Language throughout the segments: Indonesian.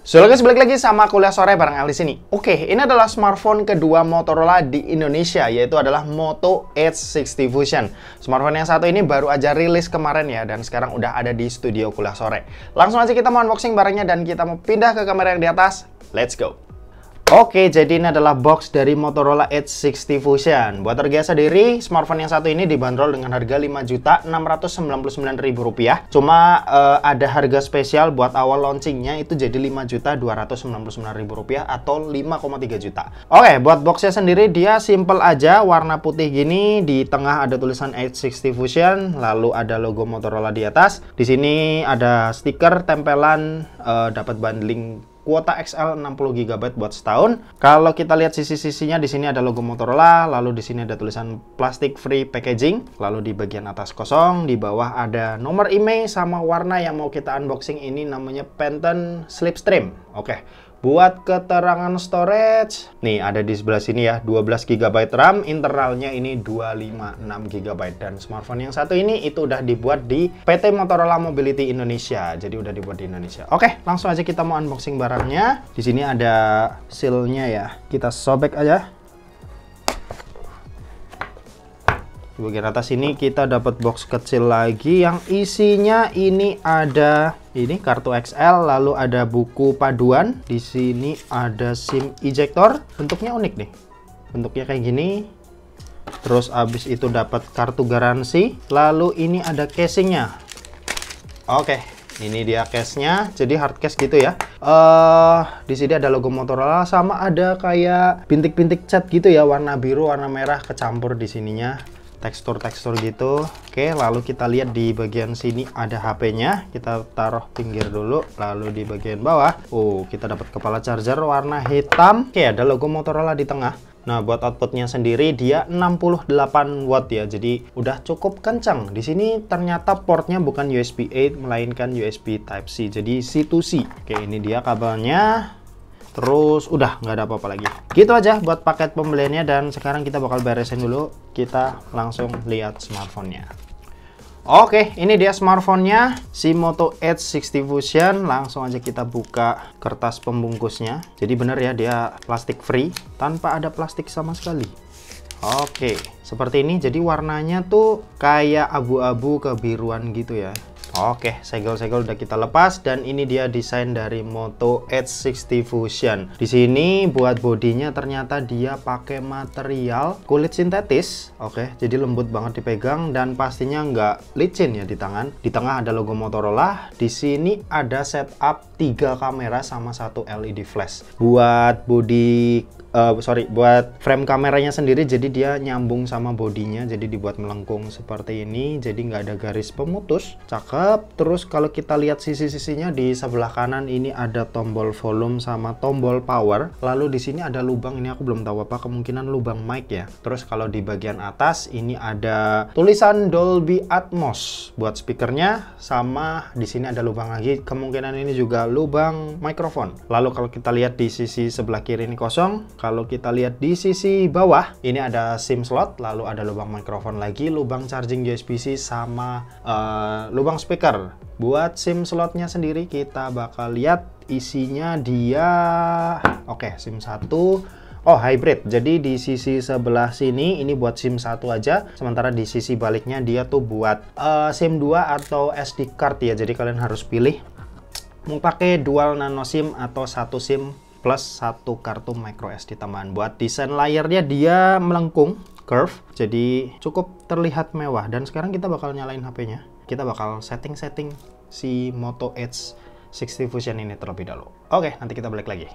So guys, balik lagi sama kuliah sore bareng Ali sini. Oke, ini adalah smartphone kedua Motorola di Indonesia, yaitu adalah Moto Edge 60 Fusion. Smartphone yang satu ini baru aja rilis kemarin ya, dan sekarang udah ada di studio kuliah sore. Langsung aja kita mau unboxing barangnya dan kita mau pindah ke kamera yang di atas. Let's go! Oke, jadi ini adalah box dari Motorola Edge 60 Fusion. Buat harga sendiri, smartphone yang satu ini dibanderol dengan harga Rp5.699.000. Cuma ada harga spesial buat awal launchingnya itu jadi Rp5.299.000 atau 5,3 juta. Oke, buat boxnya sendiri dia simple aja, warna putih gini. Di tengah ada tulisan Edge 60 Fusion, lalu ada logo Motorola di atas. Di sini ada stiker tempelan, dapat bundling kuota XL 60 GB buat setahun. Kalau kita lihat sisi-sisinya, di sini ada logo Motorola, lalu di sini ada tulisan plastic free packaging, lalu di bagian atas kosong, di bawah ada nomor IMEI sama warna yang mau kita unboxing ini namanya Phantom Slipstream. Oke. Buat keterangan storage, nih ada di sebelah sini ya, 12 GB RAM, internalnya ini 256 GB. Dan smartphone yang satu ini itu udah dibuat di PT Motorola Mobility Indonesia, jadi udah dibuat di Indonesia. Oke, langsung aja kita mau unboxing barangnya. Di sini ada seal-nya ya, kita sobek aja. Di bagian atas ini kita dapat box kecil lagi yang isinya ini ada ini kartu XL, lalu ada buku paduan. Di sini ada SIM ejector, bentuknya unik nih. Bentuknya kayak gini. Terus abis itu dapat kartu garansi, lalu ini ada casingnya. Oke, ini dia case-nya, jadi hard case gitu ya. Di sini ada logo Motorola sama ada kayak bintik-bintik cat gitu ya, warna biru, warna merah kecampur di sininya. Tekstur-tekstur gitu. Oke, lalu kita lihat di bagian sini ada HP-nya. Kita taruh pinggir dulu, lalu di bagian bawah, kita dapat kepala charger warna hitam. Oke, ada logo Motorola di tengah. Nah, buat outputnya sendiri dia 68 watt ya, jadi udah cukup kencang. Di sini ternyata portnya bukan USB 8, melainkan USB Type-C, jadi C2C. Oke, ini dia kabelnya. Terus udah nggak ada apa-apa lagi. Gitu aja buat paket pembeliannya, dan sekarang kita bakal beresin dulu. Kita langsung lihat smartphone-nya. Oke, ini dia smartphone-nya, si Moto Edge 60 Fusion. Langsung aja kita buka kertas pembungkusnya. Jadi bener ya, dia plastik free, tanpa ada plastik sama sekali. Oke, seperti ini. Jadi warnanya tuh kayak abu-abu kebiruan gitu ya. Oke, segel-segel udah kita lepas, dan ini dia desain dari Moto Edge 60 Fusion. Di sini buat bodinya ternyata dia pakai material kulit sintetis. Oke, jadi lembut banget dipegang dan pastinya nggak licin ya di tangan. Di tengah ada logo Motorola. Di sini ada setup 3 kamera sama 1 LED flash. Buat buat frame kameranya sendiri, jadi dia nyambung sama bodinya, jadi dibuat melengkung seperti ini, jadi nggak ada garis pemutus. Cakep. Terus kalau kita lihat sisi-sisinya, di sebelah kanan ini ada tombol volume sama tombol power. Lalu di sini ada lubang, ini aku belum tahu apa, kemungkinan lubang mic ya. Terus kalau di bagian atas ini ada tulisan Dolby Atmos buat speakernya, sama di sini ada lubang lagi, kemungkinan ini juga lubang mikrofon. Lalu kalau kita lihat di sisi sebelah kiri ini kosong. Kalau kita lihat di sisi bawah, ini ada SIM slot, lalu ada lubang mikrofon lagi, lubang charging USB-C, sama lubang speaker. Buat SIM slotnya sendiri kita bakal lihat isinya dia. Oke, SIM 1. Hybrid. Jadi di sisi sebelah sini ini buat SIM 1 aja, sementara di sisi baliknya dia tuh buat SIM 2 atau SD card ya. Jadi kalian harus pilih mau pakai dual nano SIM atau satu SIM plus 1 kartu micro SD tambahan. Buat desain layarnya dia melengkung, curve, jadi cukup terlihat mewah. Dan sekarang kita bakal nyalain HP-nya. Kita bakal setting-setting si Moto Edge 60 Fusion ini terlebih dahulu. Oke, nanti kita balik lagi.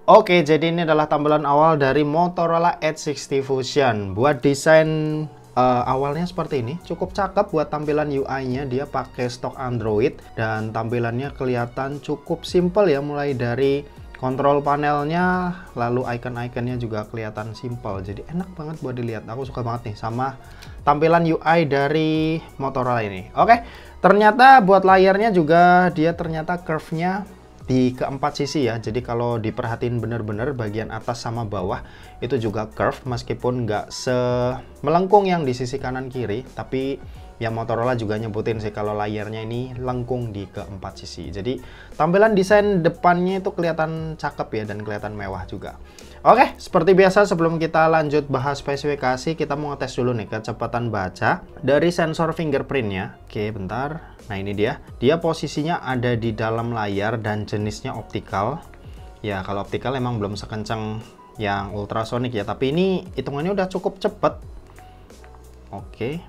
Oke, jadi ini adalah tampilan awal dari Motorola Edge 60 Fusion. Buat desain awalnya seperti ini, cukup cakep. Buat tampilan UI-nya dia pakai stok Android, dan tampilannya kelihatan cukup simple ya, mulai dari kontrol panelnya, lalu icon-iconnya juga kelihatan simple, jadi enak banget buat dilihat. Aku suka banget nih sama tampilan UI dari Motorola ini. Oke, ternyata buat layarnya juga dia ternyata curve-nya di keempat sisi ya. Jadi kalau diperhatiin bener-bener bagian atas sama bawah itu juga curve, meskipun nggak semelengkung yang di sisi kanan kiri, tapi Ya Motorola juga nyebutin sih kalau layarnya ini lengkung di keempat sisi. Jadi tampilan desain depannya itu kelihatan cakep ya dan kelihatan mewah juga. Oke, seperti biasa sebelum kita lanjut bahas spesifikasi, kita mau ngetes dulu nih kecepatan baca dari sensor fingerprintnya. Oke, bentar. Nah ini dia. Dia posisinya ada di dalam layar dan jenisnya optikal. Ya kalau optikal emang belum sekencang yang ultrasonic ya, tapi ini hitungannya udah cukup cepet. Oke.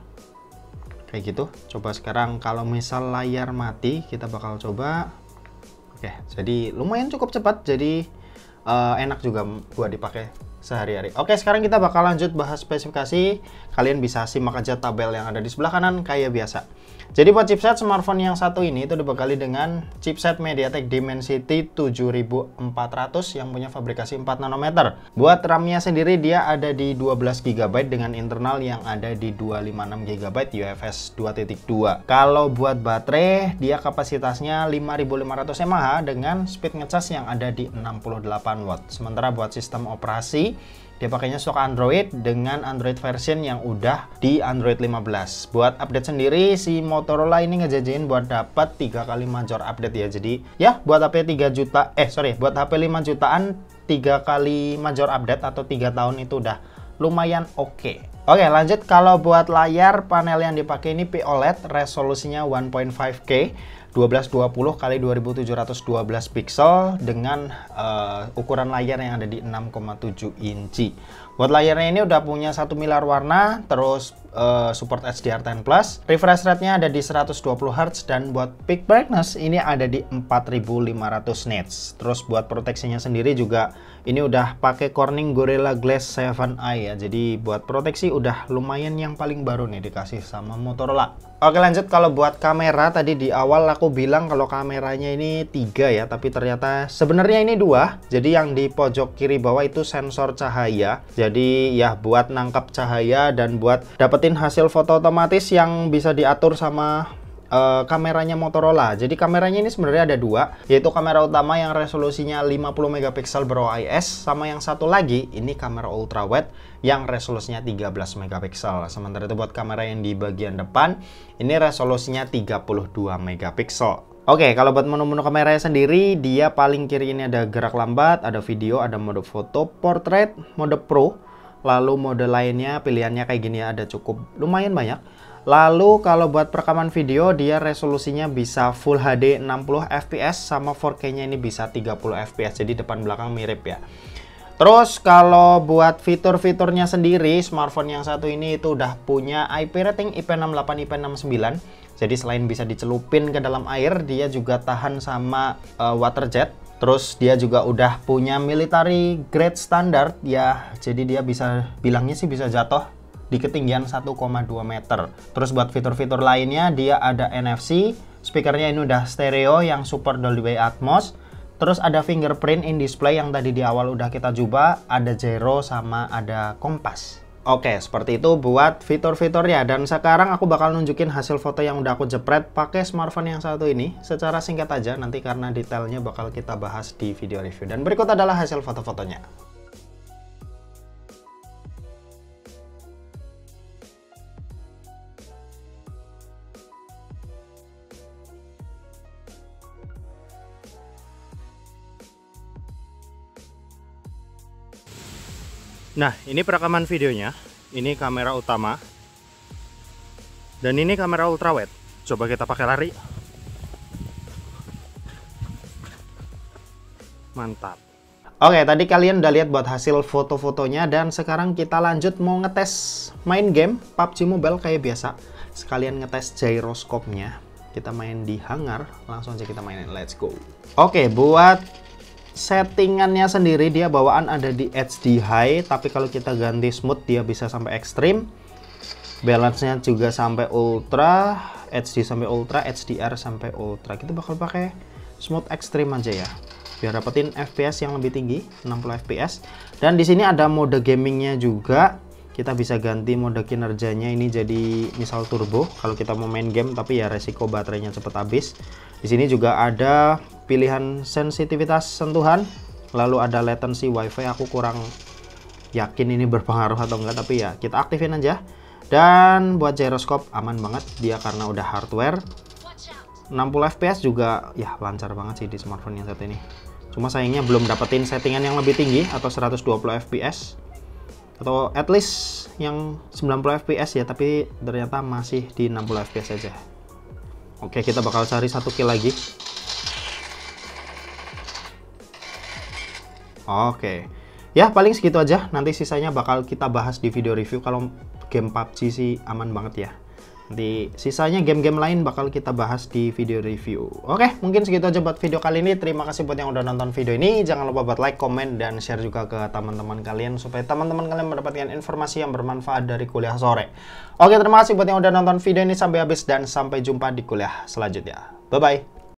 Kayak gitu. Coba sekarang kalau misal layar mati, kita bakal coba. Oke, jadi lumayan cukup cepat. Jadi enak juga buat dipakai sehari-hari. Oke, sekarang kita bakal lanjut bahas spesifikasi. Kalian bisa simak aja tabel yang ada di sebelah kanan kayak biasa. Jadi buat chipset smartphone yang satu ini itu dibekali dengan chipset MediaTek Dimensity 7400 yang punya fabrikasi 4 nanometer. Buat RAM-nya sendiri dia ada di 12 GB dengan internal yang ada di 256 GB UFS 2.2. Kalau buat baterai dia kapasitasnya 5500 mAh dengan speed ngecas yang ada di 68 watt. Sementara buat sistem operasi dia pakainya stok Android dengan Android version yang udah di Android 15. Buat update sendiri si Motorola ini ngejanjiin buat dapat 3 kali major update ya. Jadi ya buat HP 3 juta buat HP 5 jutaan 3 kali major update atau 3 tahun itu udah lumayan oke. Oke, lanjut. Kalau buat layar panel yang dipakai ini POLED, resolusinya 1.5K 1220 x 2712 pixel dengan ukuran layar yang ada di 6,7 inci. Buat layarnya ini udah punya 1 miliar warna, terus support HDR10+, refresh rate-nya ada di 120 Hz, dan buat peak brightness ini ada di 4500 nits. Terus buat proteksinya sendiri juga ini udah pakai Corning Gorilla Glass 7i ya. Jadi buat proteksi udah lumayan yang paling baru nih dikasih sama Motorola. Oke, lanjut. Kalau buat kamera tadi di awal aku bilang kalau kameranya ini 3 ya, tapi ternyata sebenarnya ini 2. Jadi yang di pojok kiri bawah itu sensor cahaya. Jadi ya buat nangkap cahaya dan buat dapetin hasil foto otomatis yang bisa diatur sama kameranya Motorola. Jadi kameranya ini sebenarnya ada 2, yaitu kamera utama yang resolusinya 50 megapiksel berOIS, sama yang satu lagi ini kamera ultrawide yang resolusinya 13 megapiksel. Sementara itu buat kamera yang di bagian depan ini resolusinya 32 megapiksel. Oke, kalau buat menu-menu kameranya sendiri, dia paling kiri ini ada gerak lambat, ada video, ada mode foto, portrait, mode pro, lalu mode lainnya pilihannya kayak gini ya, ada cukup lumayan banyak. Lalu kalau buat perekaman video dia resolusinya bisa Full HD 60 fps sama 4K-nya ini bisa 30 fps. Jadi depan belakang mirip ya. Terus kalau buat fitur-fiturnya sendiri, smartphone yang satu ini itu udah punya IP rating IP68 IP69. Jadi selain bisa dicelupin ke dalam air, dia juga tahan sama water jet. Terus dia juga udah punya military grade standard ya. Jadi dia bisa bilangnya sih bisa jatuh di ketinggian 1,2 meter. Terus buat fitur-fitur lainnya dia ada NFC, speakernya ini udah stereo yang support Dolby Atmos. Terus ada fingerprint in display yang tadi di awal udah kita coba, ada gyro sama ada kompas. Oke, seperti itu buat fitur-fiturnya. Dan sekarang aku bakal nunjukin hasil foto yang udah aku jepret pakai smartphone yang satu ini secara singkat aja, nanti karena detailnya bakal kita bahas di video review. Dan berikut adalah hasil foto-fotonya. Nah, ini perekaman videonya. Ini kamera utama. Dan ini kamera ultrawide. Coba kita pakai lari. Mantap. Oke, tadi kalian udah lihat buat hasil foto-fotonya, dan sekarang kita lanjut mau ngetes main game PUBG Mobile kayak biasa. Sekalian ngetes gyroscope-nya. Kita main di hangar, langsung aja kita mainin. Let's go. Oke, buat settingannya sendiri dia bawaan ada di HD high, tapi kalau kita ganti smooth dia bisa sampai ekstrim. Balance-nya juga sampai ultra, HD sampai ultra, HDR sampai ultra. Kita bakal pakai smooth ekstrim aja ya, biar dapetin FPS yang lebih tinggi, 60 FPS. Dan di sini ada mode gamingnya juga. Kita bisa ganti mode kinerjanya ini jadi misal turbo kalau kita mau main game, tapi ya resiko baterainya cepet habis. Di sini juga ada pilihan sensitivitas sentuhan, lalu ada latency wifi. Aku kurang yakin ini berpengaruh atau enggak, tapi ya kita aktifin aja. Dan buat gyroscope aman banget dia karena udah hardware. 60 fps juga ya lancar banget sih di smartphone yang satu ini. Cuma sayangnya belum dapetin settingan yang lebih tinggi atau 120 fps atau at least yang 90 fps ya, tapi ternyata masih di 60 fps aja. Oke, kita bakal cari satu kill lagi. Oke. Ya paling segitu aja, nanti sisanya bakal kita bahas di video review. Kalau game PUBG sih aman banget ya. Nanti sisanya game-game lain bakal kita bahas di video review. Oke, mungkin segitu aja buat video kali ini. Terima kasih buat yang udah nonton video ini. Jangan lupa buat like, komen, dan share juga ke teman-teman kalian supaya teman-teman kalian mendapatkan informasi yang bermanfaat dari kuliah sore. Oke, terima kasih buat yang udah nonton video ini sampai habis dan sampai jumpa di kuliah selanjutnya. Bye-bye.